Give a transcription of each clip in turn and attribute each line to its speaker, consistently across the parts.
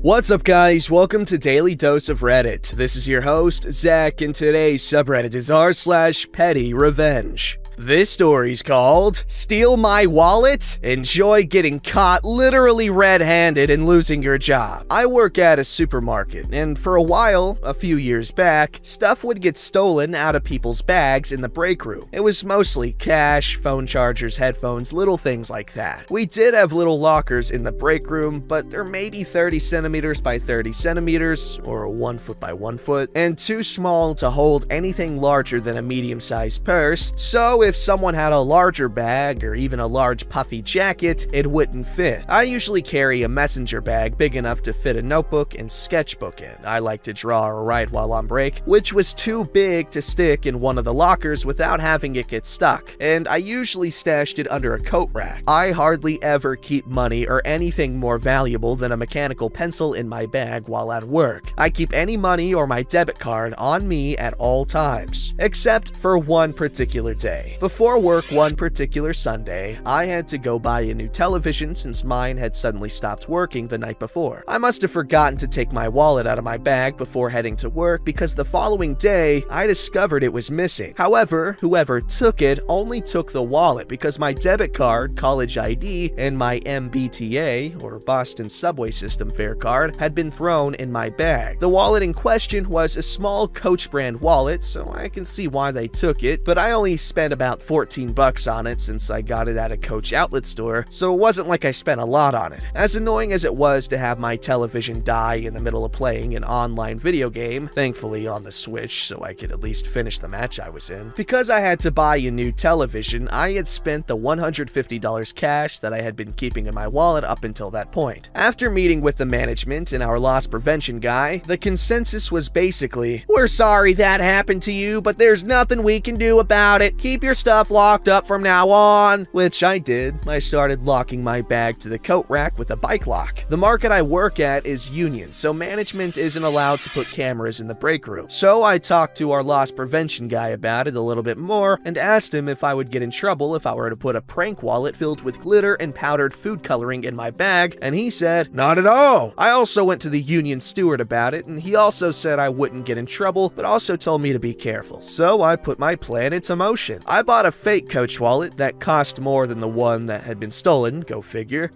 Speaker 1: What's up, guys? Welcome to Daily Dose of Reddit. This is your host, Zach, and today's subreddit is r/PettyRevenge. This story's called Steal My Wallet? Enjoy getting caught literally red-handed and losing your job. I work at a supermarket, and for a while, a few years back, stuff would get stolen out of people's bags in the break room. It was mostly cash, phone chargers, headphones, little things like that. We did have little lockers in the break room, but they're maybe 30 centimeters by 30 centimeters, or 1 foot by 1 foot, and too small to hold anything larger than a medium-sized purse, so if someone had a larger bag or even a large puffy jacket, it wouldn't fit. I usually carry a messenger bag big enough to fit a notebook and sketchbook in. I like to draw or write while on break, which was too big to stick in one of the lockers without having it get stuck, and I usually stashed it under a coat rack. I hardly ever keep money or anything more valuable than a mechanical pencil in my bag while at work. I keep any money or my debit card on me at all times, except for one particular day. Before work one particular Sunday, I had to go buy a new television since mine had suddenly stopped working the night before. I must have forgotten to take my wallet out of my bag before heading to work because the following day, I discovered it was missing. However, whoever took it only took the wallet because my debit card, college ID, and my MBTA, or Boston Subway System fare card, had been thrown in my bag. The wallet in question was a small Coach brand wallet, so I can see why they took it, but I only spent about $14 on it since I got it at a Coach outlet store, so it wasn't like I spent a lot on it. As annoying as it was to have my television die in the middle of playing an online video game, thankfully on the Switch so I could at least finish the match I was in, because I had to buy a new television, I had spent the $150 cash that I had been keeping in my wallet up until that point. After meeting with the management and our loss prevention guy, the consensus was basically, "We're sorry that happened to you, but there's nothing we can do about it. Keep your stuff locked up from now on," which I did. I started locking my bag to the coat rack with a bike lock. The market I work at is union, so management isn't allowed to put cameras in the break room. So I talked to our loss prevention guy about it a little bit more and asked him if I would get in trouble if I were to put a prank wallet filled with glitter and powdered food coloring in my bag, and he said, "Not at all." I also went to the union steward about it, and he also said I wouldn't get in trouble, but also told me to be careful. So I put my plan into motion. I bought a fake Coach wallet that cost more than the one that had been stolen, go figure.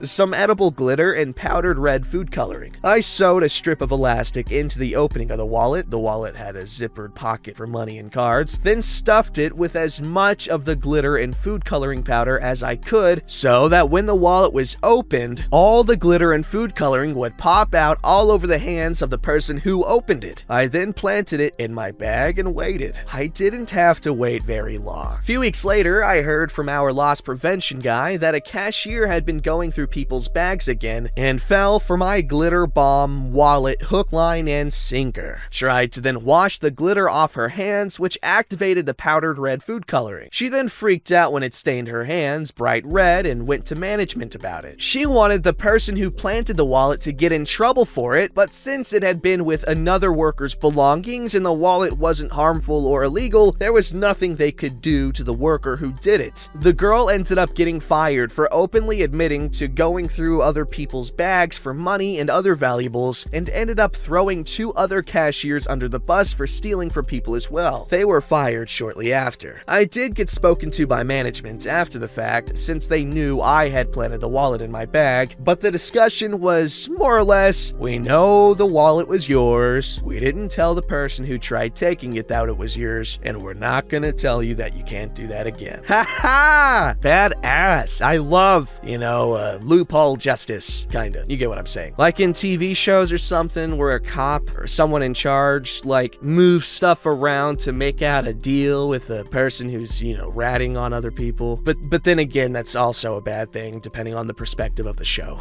Speaker 1: Some edible glitter and powdered red food coloring. I sewed a strip of elastic into the opening of the wallet had a zippered pocket for money and cards, then stuffed it with as much of the glitter and food coloring powder as I could so that when the wallet was opened, all the glitter and food coloring would pop out all over the hands of the person who opened it. I then planted it in my bag and waited. I didn't have to wait very long. A few weeks later, I heard from our loss prevention guy that a cashier had been going through people's bags again and fell for my glitter bomb wallet hook, line, and sinker. Tried to then wash the glitter off her hands, which activated the powdered red food coloring. She then freaked out when it stained her hands bright red and went to management about it. She wanted the person who planted the wallet to get in trouble for it, but since it had been with another worker's belongings and the wallet wasn't harmful or illegal, there was nothing they could do to the worker who did it. The girl ended up getting fired for openly admitting to going through other people's bags for money and other valuables, and ended up throwing 2 other cashiers under the bus for stealing from people as well. They were fired shortly after. I did get spoken to by management after the fact, since they knew I had planted the wallet in my bag, but the discussion was more or less, "We know the wallet was yours. We didn't tell the person who tried taking it that it was yours, and we're not gonna tell you that you can't do that again." Ha ha! Badass. I love, loophole justice, kinda. You get what I'm saying. Like in TV shows or something where a cop or someone in charge, moves stuff around to make out a deal with a person who's, ratting on other people. But then again, that's also a bad thing, depending on the perspective of the show.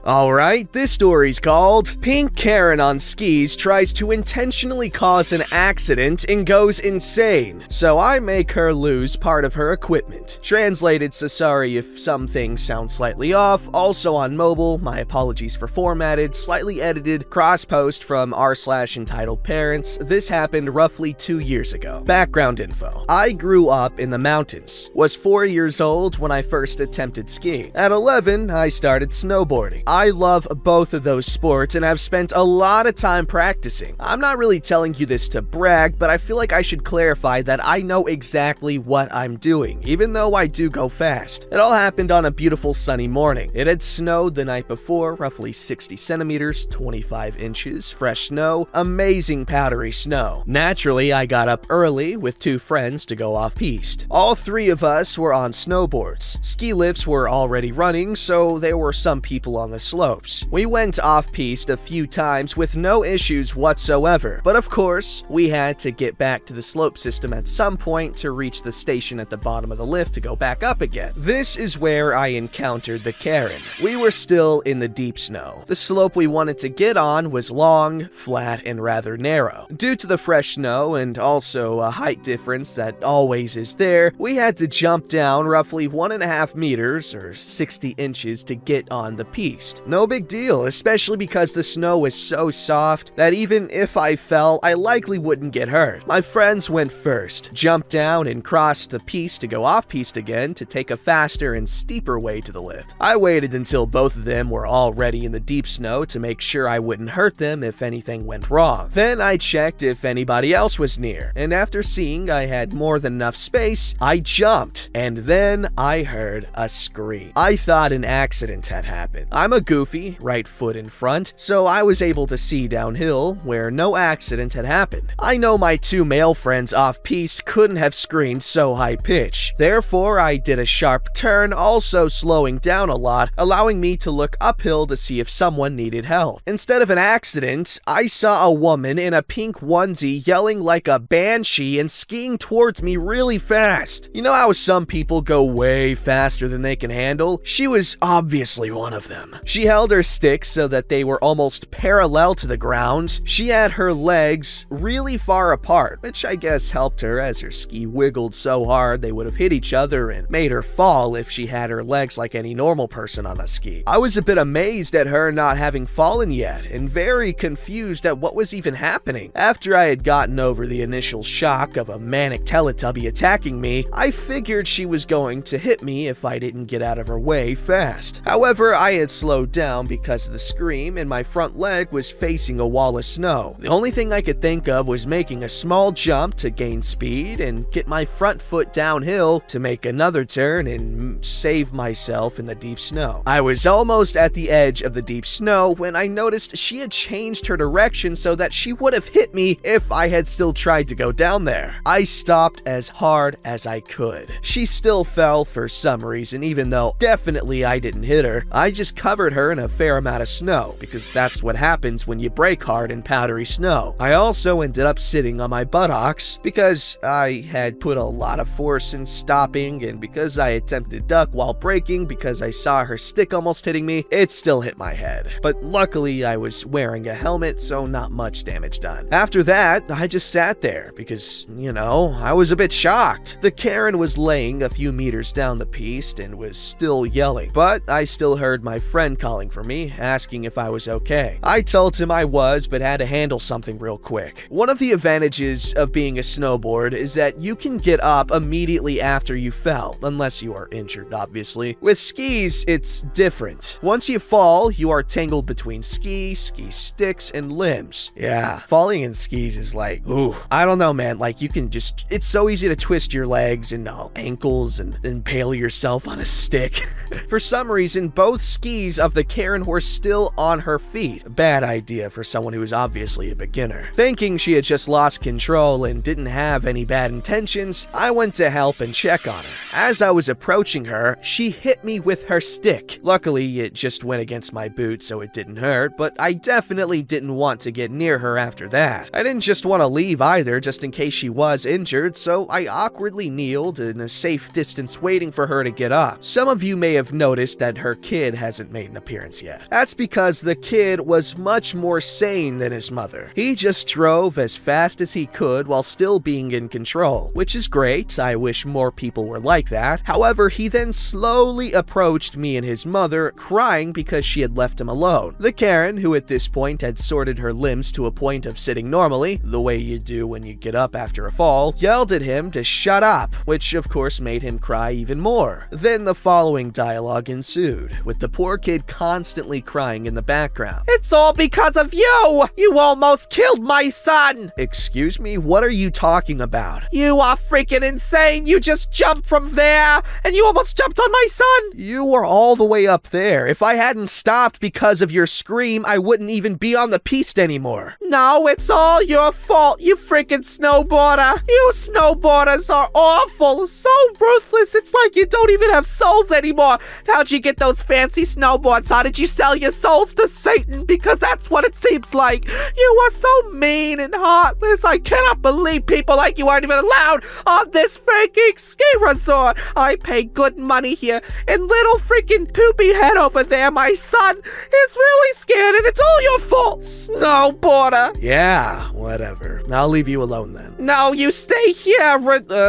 Speaker 1: Alright, this story's called Pink Karen on Skis Tries to Intentionally Cause an Accident and Goes Insane, so I make her lose part of her equipment. Translated, so sorry if some things sound slightly off. Also on mobile, my apologies for formatted, slightly edited, cross-post from r/entitled parents. This happened roughly 2 years ago. Background info. I grew up in the mountains. Was 4 years old when I first attempted skiing. At 11, I started snowboarding. I love both of those sports and have spent a lot of time practicing. I'm not really telling you this to brag, but I feel like I should clarify that I know exactly what I'm doing, even though I do go fast. It all happened on a beautiful sunny morning. It had snowed the night before, roughly 60 centimeters, 25 inches, fresh snow, amazing powdery snow. Naturally, I got up early with 2 friends to go off-piste. All 3 of us were on snowboards. Ski lifts were already running, so there were some people on the slopes. We went off-piste a few times with no issues whatsoever, but of course, we had to get back to the slope system at some point to reach the station at the bottom of the lift to go back up again. This is where I encountered the Karen. We were still in the deep snow. The slope we wanted to get on was long, flat, and rather narrow. Due to the fresh snow and also a height difference that always is there, we had to jump down roughly 1.5 meters or 60 inches to get on the piste. No big deal, especially because the snow was so soft that even if I fell, I likely wouldn't get hurt. My friends went first, jumped down and crossed the piste to go off-piste again to take a faster and steeper way to the lift. I waited until both of them were already in the deep snow to make sure I wouldn't hurt them if anything went wrong. Then I checked if anybody else was near, and after seeing I had more than enough space, I jumped, and then I heard a scream. I thought an accident had happened. I'm a goofy, right foot in front, so I was able to see downhill where no accident had happened. I know my 2 male friends off-piste couldn't have screamed so high-pitched. Therefore, I did a sharp turn, also slowing down a lot, allowing me to look uphill to see if someone needed help. Instead of an accident, I saw a woman in a pink onesie yelling like a banshee and skiing towards me really fast. You know how some people go way faster than they can handle? She was obviously one of them. She held her sticks so that they were almost parallel to the ground. She had her legs really far apart, which I guess helped her as her ski wiggled so hard they would have hit each other and made her fall if she had her legs like any normal person on a ski. I was a bit amazed at her not having fallen yet and very confused at what was even happening. After I had gotten over the initial shock of a manic Teletubby attacking me, I figured she was going to hit me if I didn't get out of her way fast. However, I had slowed down because of the scream and my front leg was facing a wall of snow. The only thing I could think of was making a small jump to gain speed and get my front foot downhill to make another turn and save myself in the deep snow. I was almost at the edge of the deep snow when I noticed she had changed her direction so that she would have hit me if I had still tried to go down there. I stopped as hard as I could. She still fell for some reason, even though definitely I didn't hit her. I just covered her in a fair amount of snow, because that's what happens when you brake hard in powdery snow. I also ended up sitting on my buttocks because I had put a lot of force in stopping, and because I attempted to duck while braking because I saw her stick almost hitting me, it still hit my head. But luckily I was wearing a helmet, so not much damage done. After that, I just sat there because, you know, I was a bit shocked. The Karen was laying a few meters down the piste and was still yelling, but I still heard my friend calling for me, asking if I was okay. I told him I was, but had to handle something real quick. One of the advantages of being a snowboard is that you can get up immediately after you fell, unless you are injured, obviously. With skis, it's different. Once you fall, you are tangled between ski sticks, and limbs. Yeah, falling in skis is like, ooh, I don't know, man. Like, you can just, it's so easy to twist your legs and ankles and impale yourself on a stick. For some reason, both skis of the Karen were still on her feet. Bad idea for someone who is obviously a beginner. Thinking she had just lost control and didn't have any bad intentions, I went to help and check on her. As I was approaching her, she hit me with her stick. Luckily, it just went against my boot, so it didn't hurt, but I definitely didn't want to get near her after that. I didn't just want to leave either, just in case she was injured, so I awkwardly kneeled in a safe distance waiting for her to get up. Some of you may have noticed that her kid hasn't made an appearance yet. That's because the kid was much more sane than his mother. He just drove as fast as he could while still being in control, which is great. I wish more people were like that. However, he then slowly approached me and his mother, crying because she had left him alone. The Karen, who at this point had sorted her limbs to a point of sitting normally, the way you do when you get up after a fall, yelled at him to shut up, which of course made him cry even more. Then the following dialogue ensued, with the poor kid kid constantly crying in the background.
Speaker 2: It's all because of you! You almost killed my son!
Speaker 1: Excuse me? What are you talking about?
Speaker 2: You are freaking insane! You just jumped from there, and you almost jumped on my son!
Speaker 1: You were all the way up there. If I hadn't stopped because of your scream, I wouldn't even be on the piste anymore.
Speaker 2: No, it's all your fault, you freaking snowboarder! You snowboarders are awful! So ruthless, it's like you don't even have souls anymore! How'd you get those fancy snowboards? How did you sell your souls to Satan? Because that's what it seems like. You are so mean and heartless. I cannot believe people like you aren't even allowed on this freaking ski resort. I pay good money here, and little freaking poopy head over there, my son, is really scared, and it's all your fault, snowboarder.
Speaker 1: Yeah, whatever. I'll leave you alone then.
Speaker 2: No, you stay here,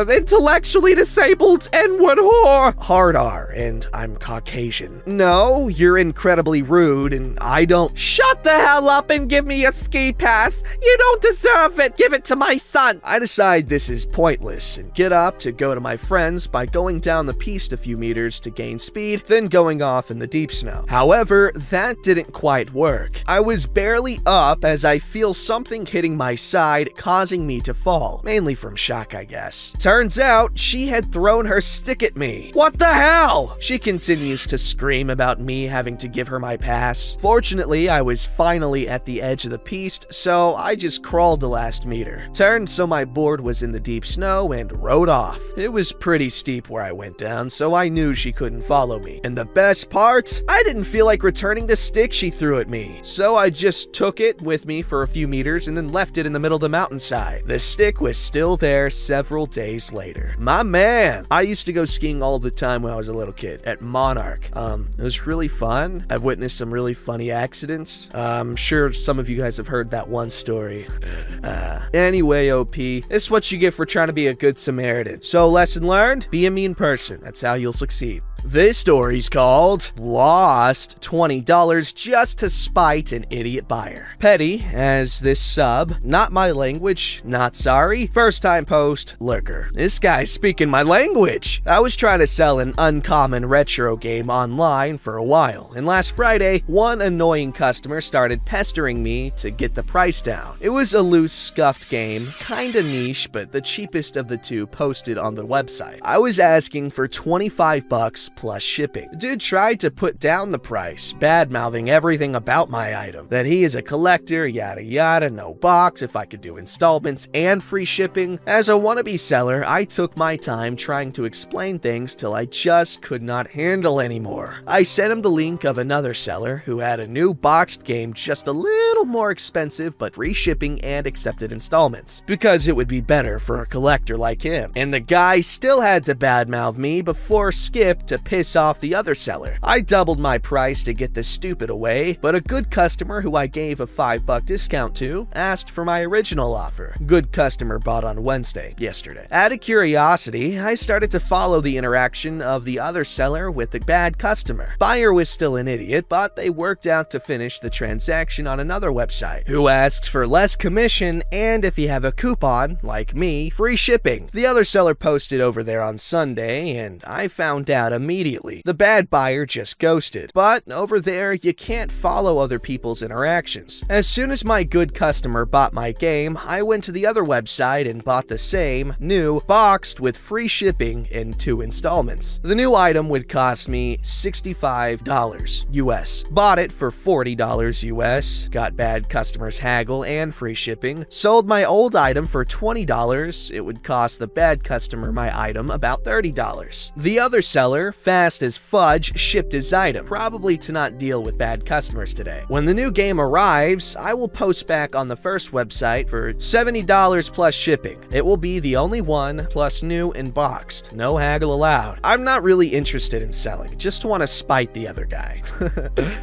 Speaker 2: intellectually disabled N-word whore.
Speaker 1: Hard R, and I'm Caucasian. No, you're incredibly rude, and I don't—
Speaker 2: Shut the hell up and give me a ski pass. You don't deserve it. Give it to my son.
Speaker 1: I decide this is pointless and get up to go to my friends by going down the piste a few meters to gain speed, then going off in the deep snow. However, that didn't quite work. I was barely up as I feel something hitting my side, causing me to fall, mainly from shock, I guess. Turns out, she had thrown her stick at me. What the hell? She continues to scream about me having to give her my pass. Fortunately, I was finally at the edge of the piste, so I just crawled the last meter, turned so my board was in the deep snow, and rode off. It was pretty steep where I went down, so I knew she couldn't follow me. And the best part, I didn't feel like returning the stick she threw at me, so I just took it with me for a few meters and then left it in the middle of the mountainside. The stick was still there several days later. My man! I used to go skiing all the time when I was a little kid, at Monarch. It was really fun. I've witnessed some really funny accidents. I'm sure some of you guys have heard that one story. Anyway, OP, this is what you get for trying to be a good Samaritan. So, lesson learned, be a mean person. That's how you'll succeed. This story's called Lost $20 Just to Spite an Idiot Buyer. Petty as this sub, not my language, not sorry, first time post, lurker. This guy's speaking my language. I was trying to sell an uncommon retro game online for a while, and last Friday, one annoying customer started pestering me to get the price down. It was a loose, scuffed game, kinda niche, but the cheapest of the two posted on the website. I was asking for $25 plus shipping. The dude tried to put down the price, bad-mouthing everything about my item. That he is a collector, yada yada, no box, if I could do installments and free shipping. As a wannabe seller, I took my time trying to explain things till I just could not handle anymore. I sent him the link of another seller who had a new boxed game just a little more expensive but free shipping and accepted installments, because it would be better for a collector like him. And the guy still had to badmouth me before Skip to piss off the other seller. I doubled my price to get the stupid away, but a good customer who I gave a $5 discount to asked for my original offer. Good customer bought on Wednesday, yesterday. Out of curiosity, I started to follow the interaction of the other seller with the bad customer. Buyer was still an idiot, but they worked out to finish the transaction on another website, who asks for less commission and if you have a coupon, like me, free shipping. The other seller posted over there on Sunday, and I found out immediately. The bad buyer just ghosted. But over there, you can't follow other people's interactions. As soon as my good customer bought my game, I went to the other website and bought the same, new, boxed with free shipping in 2 installments. The new item would cost me $65 US. Bought it for $40 US, got bad customers haggle and free shipping. Sold my old item for $20, it would cost the bad customer my item about $30. The other seller, fast as fudge, shipped his item, probably to not deal with bad customers today. When the new game arrives, I will post back on the first website for $70 plus shipping. It will be the only one, plus new and boxed. No haggle allowed. I'm not really interested in selling, just want to spite the other guy.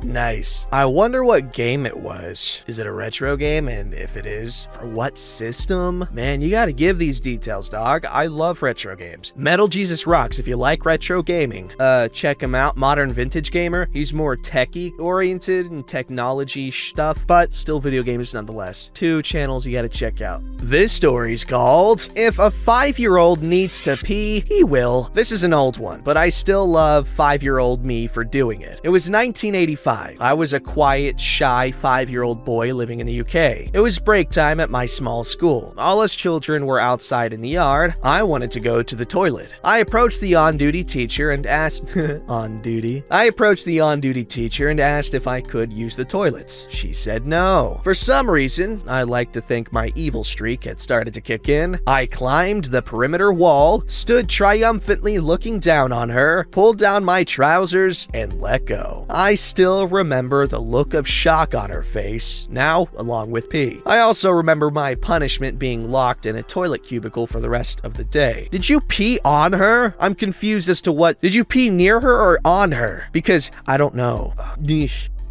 Speaker 1: Nice. I wonder what game it was. Is it a retro game? And if it is, for what system? Man, you gotta give these details, dog. I love retro games. Metal Jesus rocks if you like retro gaming. gaming. Check him out, Modern Vintage Gamer. He's more techie-oriented and technology stuff, but still video games nonetheless. 2 channels you gotta check out. This story's called, If a 5-year-old Needs to Pee, He Will. This is an old one, but I still love 5-year-old me for doing it. It was 1985. I was a quiet, shy 5-year-old boy living in the UK. It was break time at my small school. All us children were outside in the yard. I wanted to go to the toilet. I approached the on-duty teacher and asked, on-duty? I approached the on-duty teacher and asked if I could use the toilets. She said no. For some reason, I like to think my evil streak had started to kick in. I climbed the perimeter wall, stood triumphantly looking down on her, pulled down my trousers, and let go. I still remember the look of shock on her face, now along with pee. I also remember my punishment being locked in a toilet cubicle for the rest of the day. Did you pee on her? I'm confused as to what. Did you pee near her or on her? Because I don't know.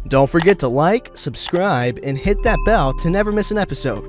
Speaker 3: Don't forget to like, subscribe, and hit that bell to never miss an episode.